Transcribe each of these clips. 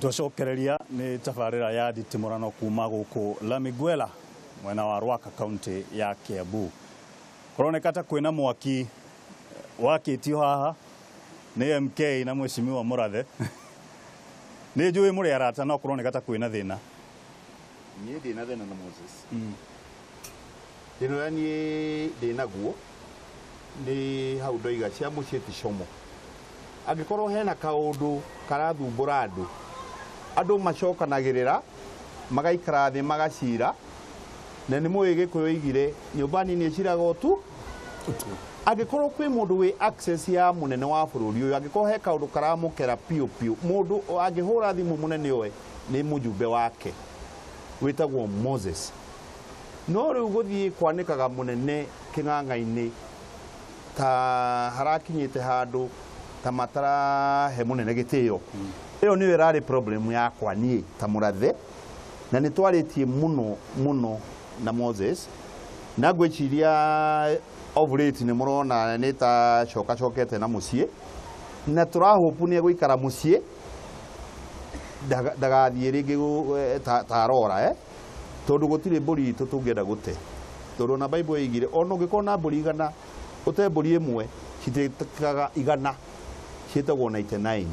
Tũcokereria nĩ tabarĩra ya Nditimurano kuma gũkũ Lamiguela mwena wa Rwaka kaunti ya Kiambu. Kũroneka ta kwĩna mwaki wakĩtio haha nĩ MK na Mheshimiwa Mũrathe. Nĩ njũĩ mũrĩ arata no kũroneka ta kwĩna thĩna. Niĩ ndĩna thĩna na Moses. Thĩna niĩ ndĩna guo nĩ hau ndoiga cia mũciĩ ti como. Angĩkorwo hena kaũndũ karathumbũra andũ macokanagĩrĩra magaikara thĩ magacira na nĩ mũĩ Gĩkũyũ oigire nyũmba nini ĩciraga tu. Angĩkorwo kwĩ mũndũ wĩ access ya mũnene wa bũrũri ũyũ, angĩkorwo he kaũndũ karamũkera piũ piũ, mũndũ angĩhũra thimũ mũnene ũyũ nĩ mũjumbe wake wĩtagwo Moses. No rĩu gũthiĩ kwanĩkaga mũnene kĩng'ang'a-inĩ ta harakinyĩte handũ ta matarahe mũnene gĩtĩo. Ĩyo nĩyo ĩrarĩ problem yakwa niĩ ta Mũrathe, na nĩ twarĩtie mũno na Moses, na ngwĩciria of late nĩ mũrona nĩ ta cokete na mũciĩ, na tũrahope nĩ egũikara mũciĩ ndagathiĩ rĩngĩ ta arora tondũ gũtirĩ mbũri itũ tũngĩenda gũte. Tondũ na Bible ĩigire ona ũngĩkorwo na mbũri 100 ũte mbũri ĩmwe citĩkaga 100 ciĩtagwo 99.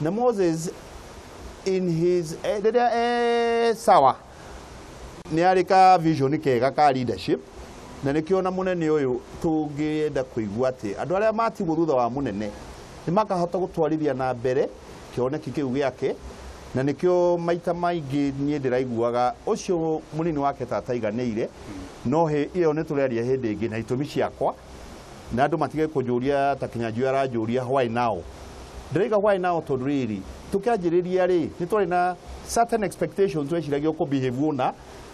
Na Moses in his sawa nĩ arĩ ka vision kega ka leadership, na nĩkĩo na mũnene ũyũ tũngĩenda kũigua atĩ andũ arĩa matigwo thutha wa mũnene nĩ makahota gũtwarithia na mbere kĩoneki kĩu gĩake. Na nĩkĩo maita maingĩ niĩ ndĩraiguaga ũcio mũnini wake tata aiganĩire, no ĩyo nĩ tũrĩaria hĩndĩ ĩngĩ na itũmi ciakwa, na andũ matige kũnjũria ta Kinyanjui aranjũria why now. Ndĩraiga why now tondũ rĩrĩ tũkĩanjĩrĩria rĩ nĩ twarĩ na certain expectations tweciragia ũkũbehave ũna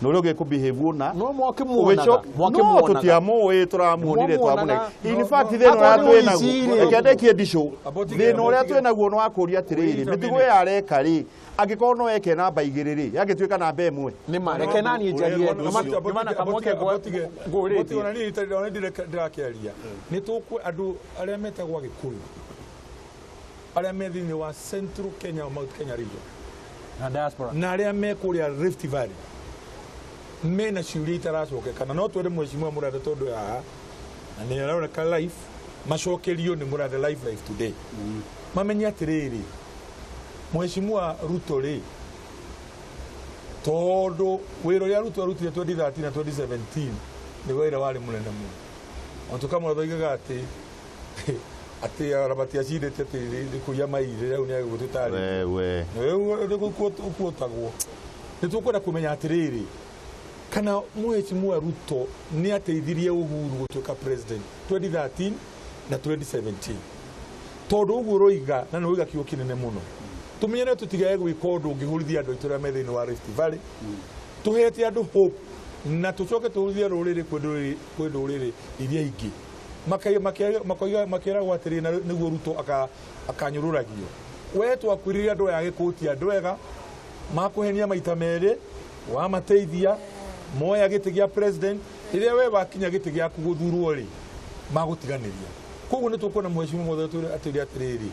na ũrĩa ũgĩkũbehave ũna no mwakĩmuonaga no tũtiamũĩ tũramuonire twamũne. In fact thĩna ũrĩa twĩnaguo rekendekie ndicũ, thĩna ũrĩa twĩnaguo nĩ wa kũũria atĩrĩrĩ mĩtugo ya areka rĩ angĩkorwo no eke namba 2 rĩ yagĩtuĩka namba 1 nĩ mareke nani njarie nĩmana kamoke ngũrĩtie ona niĩ ndĩrakĩaria nĩ tũkwe andũ arĩa metagwo Gĩkũyũ arĩa me thĩinĩ wa Central Kenya o Mount Kenya region na diaspora na arĩa me kũrĩa Rift Valley mena ciũria itaracokekana. No twende Mheshimiwa Mũrathe tondũ haha na nĩ aroneka live macokerio nĩ Mũrathe live today. Mamenye atĩrĩrĩ Mheshimiwa Ruto rĩ tondũ wĩra ũrĩa Ruto arutire 2013 na 2017 nĩ wĩra warĩ mũnene mũno. Ona tũkamũthoigaga atĩ arabati acirĩte atĩ kũiya mairĩ rĩu nĩ agũtũtarĩ ũkuotagwo. Nĩ tũkwenda kũmenya atĩrĩrĩ kana Mheshimiwa Ruto nĩ ateithirie Uhuru gũtuĩka president 2013 na 2017 tondũ ũguo roiga na nĩ oiga kiugo kĩnene mũno. Tũmenye nĩ tũtigae gwĩka ũndũ ũngĩhũrithia andũ aitũ arĩa me thĩinĩ wa Rift Valley, tũhete andũ hope na tũcoke tũhũrithie rũrĩrĩ kwĩ ndũrĩrĩ iria ingĩ makĩragwo atĩrĩ na nĩguo Ruto akanyũrũragio. We twakwĩrire andũ aya Gĩkũyũ andũ ega makũhenia maita merĩ wamateithia moya gĩtĩ gĩa president rĩrĩa we wakinya gĩtĩ gĩaku gũthurwo rĩ magũtiganĩria. Koguo nĩ tũkwona Mheshimiwa Mũrathe atĩrĩrĩ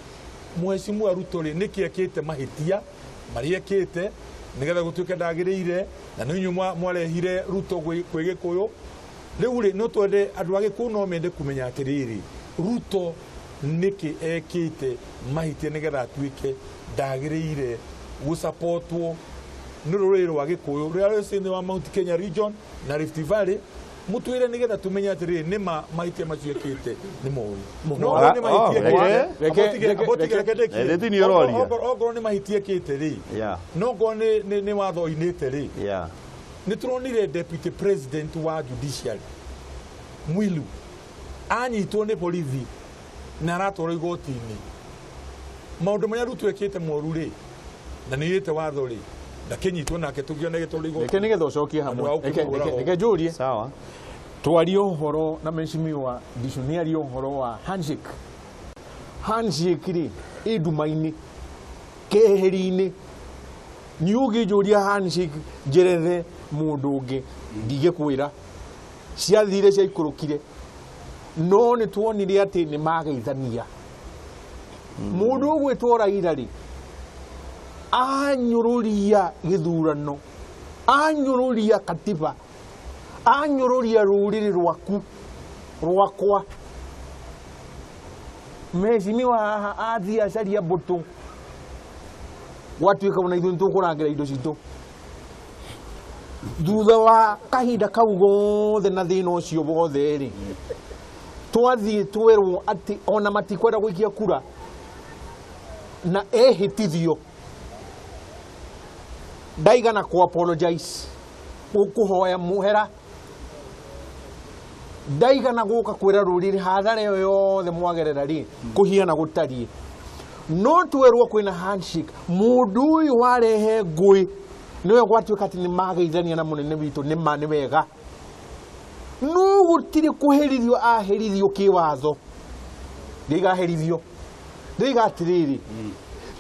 Mheshimiwa Ruto rĩ nĩkĩ ekĩte mahĩtia marĩa ekĩte nĩgetha gũtuĩka ndagĩrĩire na nĩ inyuĩ mwarehire Ruto kwĩ Gĩkũyũ. Rĩu rĩ no twende andũ a Gĩkũyũ no mende kũmenya atĩrĩrĩ Ruto nĩkĩ ekĩte mahĩtia nĩgetha atuĩke ndagĩrĩire gũsupportwo nĩ rũrĩrĩ rwa Gĩkũyũ rũrĩa rwĩ thĩinĩ wa Mount Kenya region na Rift Valley. Mũtwĩre nĩgetha tũmenye atĩrĩrĩ nĩ mahĩtia macio ekĩte nĩ moru. No nĩ mahĩtia okorwo nĩ mahĩtia ekĩte rĩ no ngorwo nĩ watho oinĩte rĩ nĩ tũronire deputy president wa judiciary Mwilu anyitwo nĩ borithi na aratwarwo igoti-inĩ. Maũndũ marĩa Ruto ekĩte moru rĩ na nĩ ĩte watho rĩ ndakĩnyitwo nake tũngĩone gĩtwarwo igoti. Reke nĩgetha ũcokie hamwe reke njũrie sawa twarie ũhoro na Mheshimiwa Ndicũ nĩ aria ũhoro wa handshake rĩ ĩnduma-inĩ keheri-inĩ nĩ ũngĩnjũria handshake njerethe mũndũ ũngĩ ndigĩkwĩra ciathire ciaikũrũkire no nĩ tuonire atĩ nĩ mageithania mũndũ ũgwĩtwo Raila rĩ anyururia githurano anyururia katiba anyururia ruriri rwaku rwakwa mheshimiwa haha athia caria mbutu gwatuika una ithu nitukurangira indo citu thutha wa kahinda kau gothe na thina ucio wothe ri twathie twerwo ati ona matikwenda gwikia kura na ehitithio ndaigana ku apologize ukuhoya muhera ndaigana guka kwira ruriri hathara yo yothe mwagerera ri kuhiana gutari no twerwo kwina handshake mundu uyu warehe ngui niwe gwatuika ati ni mageithania na munene witu ni mani wega no gutiri kuherithio aherithio kiwatho ndigaherithio ndigatiriri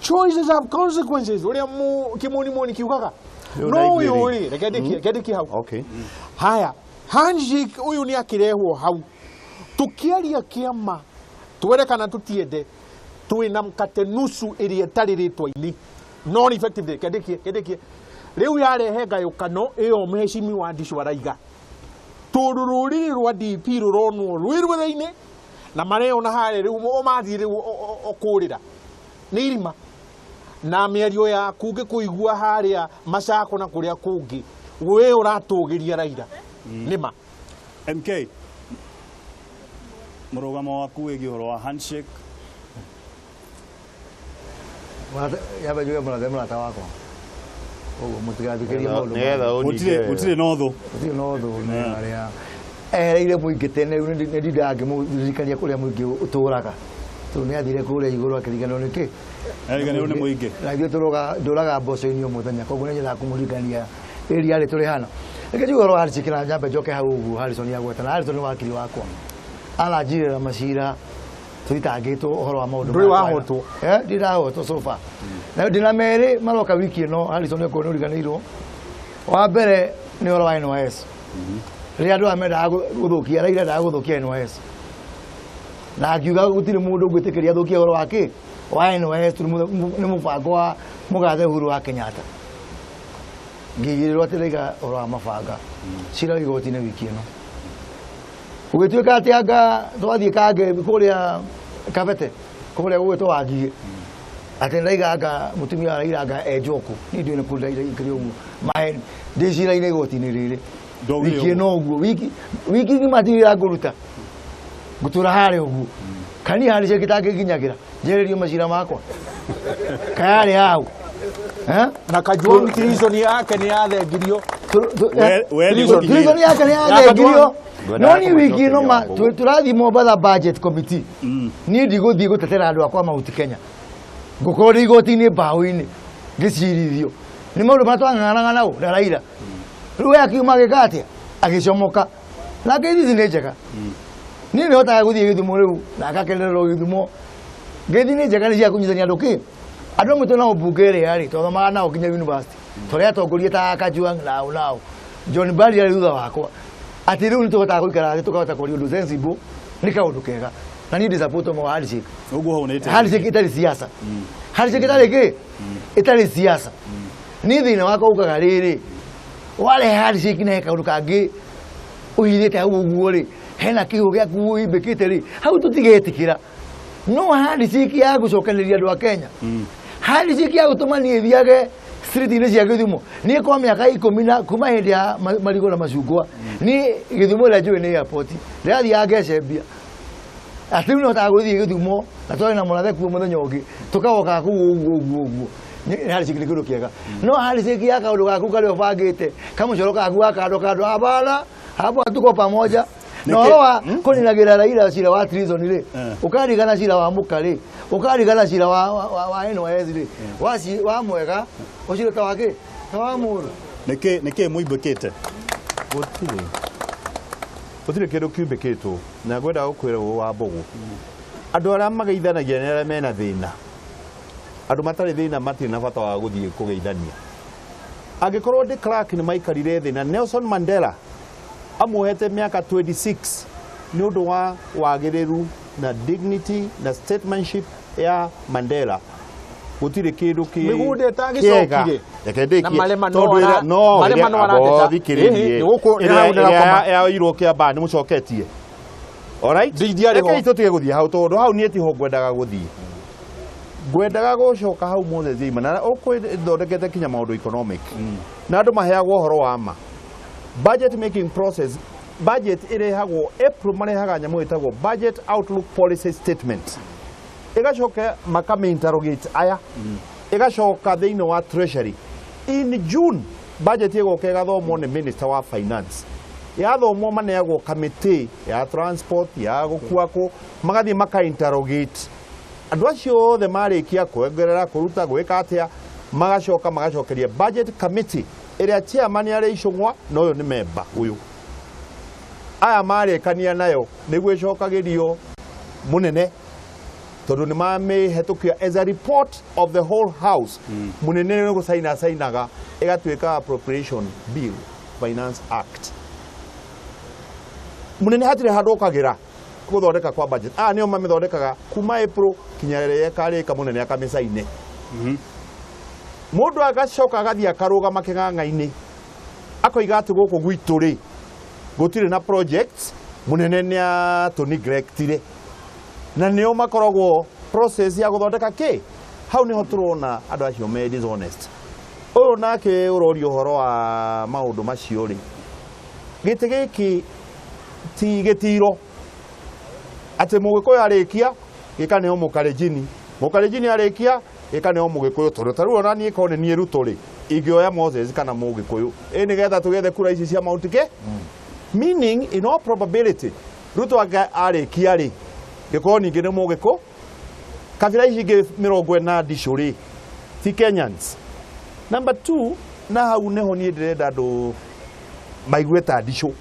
choices have consequences uria kimoni kiugaga no yuri rekendiki hau okay haya handshake uyu ni akirehwo hau tukiaria kiama twerekana tutiende twina mkate nusu iria tari ritwa-ini non effective kendiki riu yarehe ngayukano iyo mheshimiwa wa Ndishu araiga turururi rwa DP ruronwo rwirwithaini na mareona hare riu mathi riu okurira ni irima na miario ya kungi kuigua haria macako na kuria kungi we uratugiria Raila nima MK murugamo waku wigi horo wa handshake yaba juya murata wakwa ogo mutigathikiria maundu utire notho aria ereire muingi tene ni ndidange muzikania kuria muingi uturaga tu ni athire kuria iguru akirigano niki erigano ni muingi na ithuĩ ndũraga mboco-inĩ o mũthenya koguo nĩ nyendaga kũmũririkania area rĩ tũrĩ hana reke njuge ũhoro wa Harrison na nyambe njoke hau ũguo Harrison agweta na Harrison nĩ wakiri wakwa aranjirĩra macira tũthitangĩtwo ũhoro wa maũndũ ndũrĩ wahotwo ndirahotwo so far na ndĩna merĩ maroka wiki ĩno Harrison nĩ ũkorwo nĩ ũriganĩirwo wa mbere nĩ ũhoro wa NYS rĩrĩa andũ aya mendaga gũthũkia Raila endaga gũthũkia NYS na akiuga gũtirĩ mũndũ ũngĩtĩkĩria athũkie ũhoro wa kĩ wa NYS nĩ mũbango wa mũgathe Uhuru wa Kenyatta ngigĩrĩrwo atĩ Raila ũhoro wa mabanga cira igoti-inĩ wiki ĩno ũgĩtuĩka atĩ anga twathiĩ kange kũrĩa Kabete kũrĩa gũgĩtwo Wangigĩ atĩ Raila anga mũtumia wa Raila anga enjoku niĩ ndiũĩ nĩ kũ Raila ikĩrĩ ũguo mahe ndĩ cira-inĩ igoti-inĩ rĩrĩ wiki ĩno ũguo wiki ng'ima tirira ngũruta ngũtũra harĩa ũguo kani Harrison gĩtangĩnginyagĩra njererio macira makwa kayarĩ hau na Kajwang treason yake ni athengirio treason yake ni athengirio no ni wiki ĩno tũrathiĩ Mombasa budget committee niĩ ndigũthiĩ gũtetera andũ akwa mahuti Kenya ngũkorwo ndĩ igoti-inĩ mbaũ-inĩ ngĩcirithio nĩ maũndũ marĩa twang'ang'anaga nao na Raila rĩu we akiuma agĩka atĩa agĩcomoka nake ithi nĩ njega niĩ nĩhotaga gũthiĩ Gĩthumo rĩu na agakenererwo Gĩthumo ngeithi nĩ njega nĩ cia kũnyitania andũ kĩ andũ amwe twĩna ũmbunge ĩrĩa-rĩ twathomaga nao nginya university tũrĩa atongoria ta Kajwang nao John Mbadi arĩ thutha wakwa atĩ rĩu nĩtũhotaga gũikara thĩ tũkahota kwaria ũndũ sensible nĩ kaũndũ kega na niĩ ndisupport mo Harrison ũguo hau nĩ Harrison itarĩ siasa Harrison itarĩ kĩ itarĩ siasa niĩ thĩna wakwa ũkaga rĩrĩ wale Harrison na kaũndũ kangĩ ũhithĩte hau ũguo-rĩ hena kĩhũ gĩaku ũimbĩkĩte-rĩ hau tũtigetĩkĩra no Harrison ya gũcokanĩria andũ a Kenya Harrison ya gũtũma niĩ thiage street-inĩ cia Gĩthumo niĩ kwa mĩaka 10 kuma hĩndĩ ya marigũ na macungwa niĩ Gĩthumo ĩrĩa njũĩ nĩ airport ndĩrathiaga ngecembia atĩ rĩu nĩhotaga gũthiĩ Gĩthumo na twarĩ na mũrathe kuo mũthenya ũngĩ tũkagoka kũu ũguo Harrison nĩ kĩndũ kĩega no Harrison ya kaũndũ gaku karĩa ũbangĩte kamũcoro gaku ga kando hapana hapo tuko pamoja na ũhoro wa kũninagĩra Raila cira wa treason-rĩ ũkarigana cira wa mũka-rĩ ũkarigana cira wa NYS-rĩ wa mwega ũcira ta wakĩ ta wa mũndũ nĩkĩ mũimbĩkĩte gũtirĩ kĩndũ kiumbĩkĩtwo na ngwenda gũkwĩra ũũ wa Mbũgũ andũ arĩa mageithanagia nĩ arĩa mena thĩna andũ matarĩ thĩna matirĩ na bata wa gũthiĩ kũgeithania angĩkorwo de Klerk nĩ maikarire thĩ na Nelson Mandela amuhete miaka 26 nĩ ũndũ wa wagĩrĩru na dignity na statesmanship ya Mandela gutire kindu ki migude tagicokire yakendeki marema no thikiririe ya iro kia bani mucoketie alright reke tutige guthie hau tondu hau nie tiho ngwendaga guthie ngwendaga gucoka hau mothe thima na ukwithondekete kinya maundu economic na andu maheagwo horo wa ma budget making process budget irehagwo April marehaga nyamu itagwo budget outlook policy statement igacoka makame interrogate aya igacoka thiini wa treasury in June budget igoka igathomwo ni minister wa finance yathomwo maneagwo committee ya transport ya gukuako magathie maka interrogate andu acio othe marikia kwengerera kuruta gwika atia magacokeria budget committee iria chairman ya icungwa noyo ni member uyu aya marekania nayo niguo icokagirio munene tondu ni mamehetukia as a report of the whole house munene ni gusainaga igatuika appropriation bill finance act munene hatire handu ukagira guthondeka kwa budget nio mamithondekaga kuma April kinya rĩrĩa karĩka munene akamisaine mundu agacoka agathia akarugama king'ang'a-ini akoiga ati guku gwitu ri gutire na projects munene ni atuneglectire na nio makoragwo process ya guthondeka ki hau niho turona andu acio me dishonest uyu nake urorio horo wa maundu macio ri giti giki ti gitiro ati mugikuyu arikia gikaneo mukarejini arikia gikaneo mugikuyu tondu taru ona nie kone nie ruturi ingioya Moses kana mugikuyu ni getha tugethe kura ici cia maunt ke meaning in all probability ruto arikia ri giko ningi ni mugiku kabira ici ngi 40 ndicuri ti Kenyans. Number 2 na hau neho nie ndirenda andu maigweta ndicu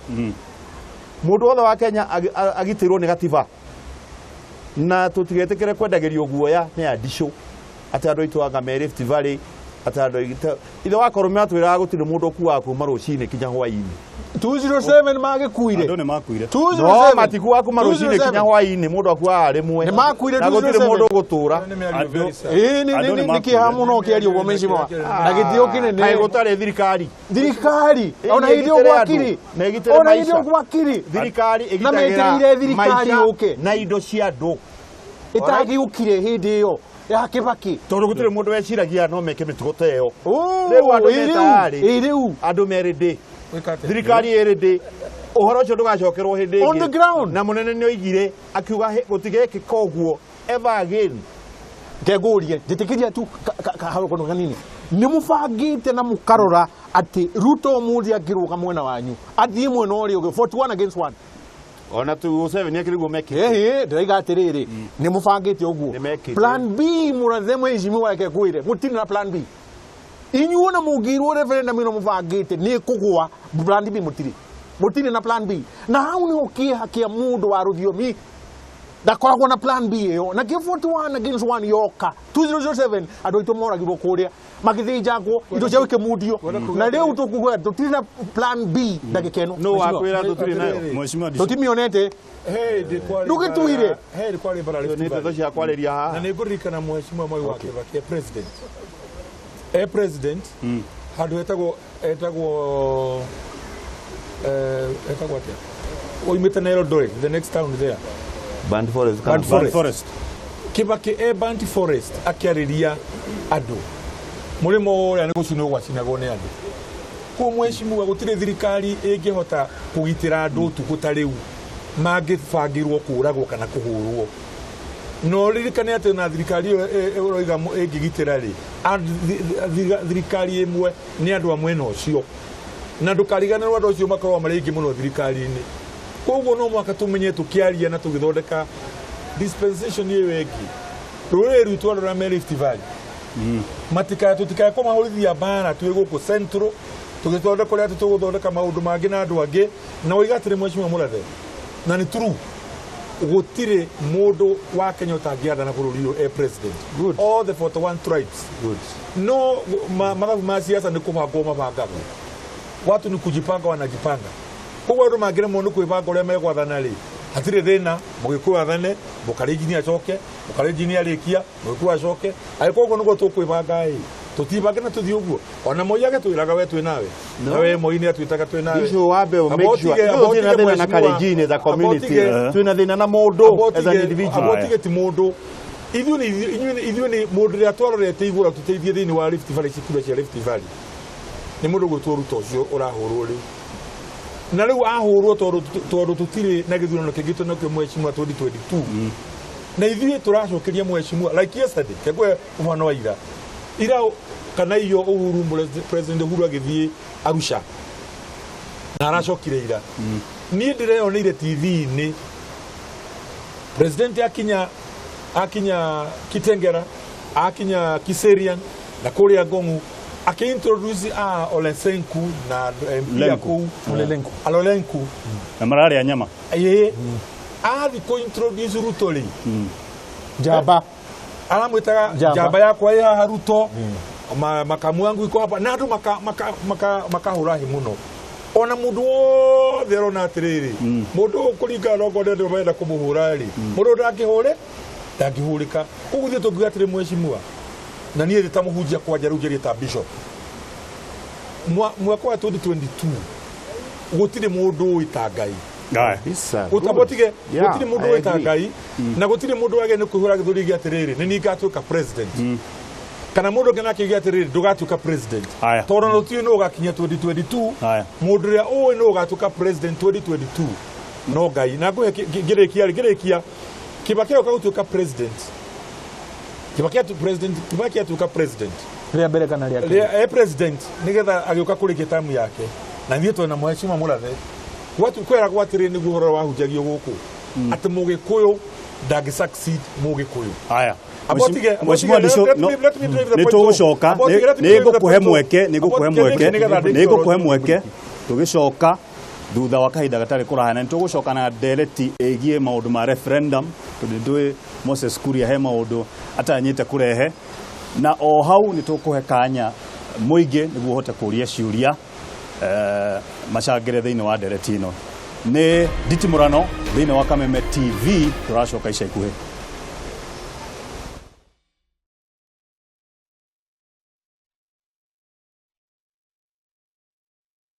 mundu othe wa Kenya agitirwo ni gatiba na tutigetekere kwendagerio guoya ni andisho ati andu itu anga me Rift Valley ati andu ithe wakorwo atwiraga gutire mundu kuwa kuma rucini kinya hwaini 207 magikuire andu ni makuire no matikuwa kuma rucini kinya hwaini mundu akuwa arimwe ni makuire na gutire mundu gutura ni kihamu no kiario gwo mecima na gitio kinene ai gutare thirikari ona idio gwakiri na igitire ona idio gwakiri thirikari igitagira thirikari uke na indo cia andu itagiukire hindi iyo ya Kibaki tondu gutire mundu weciragia no meke mitugo teyo riu andu merede thirikari erede uhoro ucio ndugacokerwo hindi on the ground na munene ni oigire akiuga gutigeke koguo ever again ngegurie njitikiria tu hau kono kanini ni mubangite na mukarora ati Ruto muthi akiruga mwena wanyu athie mwena uri uge 41 against 1 ona tu 7 yakiriguo meki ndaiga atiriri ni mubangite uguo plan B murathemwe icimi wake kwire gutini na plan B inyuona mugirwo referendum ino mubangite ni kugwa plan B mutiri na plan B na hau ni ukiha kia mundu wa ruthiomi ndakoragwo na plan B iyo na 41 against 1 yoka 2007 andu itu moragirwo kuria magithijagwo indo cia wike mundio na riu tukugwa tutiri na plan B ndagikeno no wakwira tutiri nayo mheshimiwa tutimionete ndugituire kwari bara ni teto cia kwariria ha na niguririkana mheshimiwa Moi wa Kibaki president handu etagwo atia oimite na Eldoret the next town there Band Forest Kibaki Band Forest akiariria andu murimo uria ni gucino gwacinago ni andu ku mheshimiwa gutire thirikari ingihota kugitira andu tukuta riu magibangirwo kuragwo kana kuhurwo no ririkane ati na thirikari eroiga ingigitira ri thirikari imwe ni andu amwe no cio na ndukariganirwo andu cio makorwo maringi muno thirikari-ini koguo no mwaka tumenye tukiaria na tugithondeka dispensation iyo wengi rurä rwitå andå rä Rift Valley tutikaa kå mahårithia mbara twä gå kå central tå gä thondeka å rä a tå gå thondeka maå ndå mangä na andå angä na å igatä rä mwecimwa må rathe na nä true gå tirä må ndå wa Kenya å tangä athana bå rå ri å president all the 41 tribes no mathabu ma siasa nä kå bangwo mabangagwo watu nä kujipanga wanajipanga koguo andå mangä remwo nä kwä banga å rä a megwathana rä hatirä thä na må gä kå athane mukarenjini acoke mukarenjini arikia muku acoke ariko ugo nugo tukwibanga tutibage na tuthi uguo ona moyage twiraga we twi nawe nawe moini atwitaga twi nawe icio wambe make sure no thina thina na karenjini za community twina thina na mundu as an individual abotige ti mundu ithuĩ nĩ mũndũ rĩrĩa twarorete igũra tũteithie thĩinĩ wa Rift Valley cikura cia Rift Valley nĩ mũndũ gwĩtwo Ruto ũcio ũrahũrwo rĩu na rĩu ahũrwo tondũ tũtirĩ na gĩthurano kĩngĩ tũnakĩo mwecimua 2022 na ithuĩ tũracokeria mwecimua like yesterday kegwe ũhano wa ira kana iyo Uhuru President Uhuru agĩthiĩ Arusha na aracokire ira niĩ ndĩreyoneire TV-inĩ President akinya Kitengera akinya Kiserian na kuria Gongu akiintroduce Olesenku na MP ku Alolenku na marari ya nyama athi ko introduce Rutoli Jaba aramwitaga Jaba yakwa ya Haruto makamu wangu iko hapa na andu makahura hi muno ona mundu wothe rona atiriri mundu kuringa rogo ndio wenda kumuhura ri mundu ndangihore ndangihurika kuguthie tungiga atiri mwecimua na niĩ nditamuhunjia kwanja rĩu ngerie ta bishop mwaka wa 2022 gũtirĩ mũndũ ũĩ Ngai utabotige gũtirĩ mũndũ ũĩ Ngai na gũtirĩ mũndũ wage nĩ kũhũra gĩthũri gĩa atĩrĩrĩ nĩ ngatuĩka president kana mũndũ ũngĩ nakĩgia atĩrĩrĩ ndũgatuĩka president tondũ no tio no gakinya 2022 mũndũ ũrĩa ũĩ no gatuĩka president 2022 no Ngai na ngĩrĩkia Kibaki akautuka president Kibaki atuka president ria mbere kana ria president nigetha agioka kurikia tamu yake na niĩ twena mwecima murathe watu kwera gwatire ni guhoro wahunjagio guku ati mugikuyu ndagi succeed mugikuyu haya mheshimiwa nitugucoka nigukuhe mweke tugicoka thutha wa kahinda gatari kurahana nitugucoka na ndereti egie maundu ma referendum ndui Moses Kuria he maundu atanyite kurehe na o hau nitukuhe kanya muingi niguo hote kuria ciuria macangire thiini wa ndereti ino ni Nditimurano thiini wa Kameme TV turacoka ica ikuhi.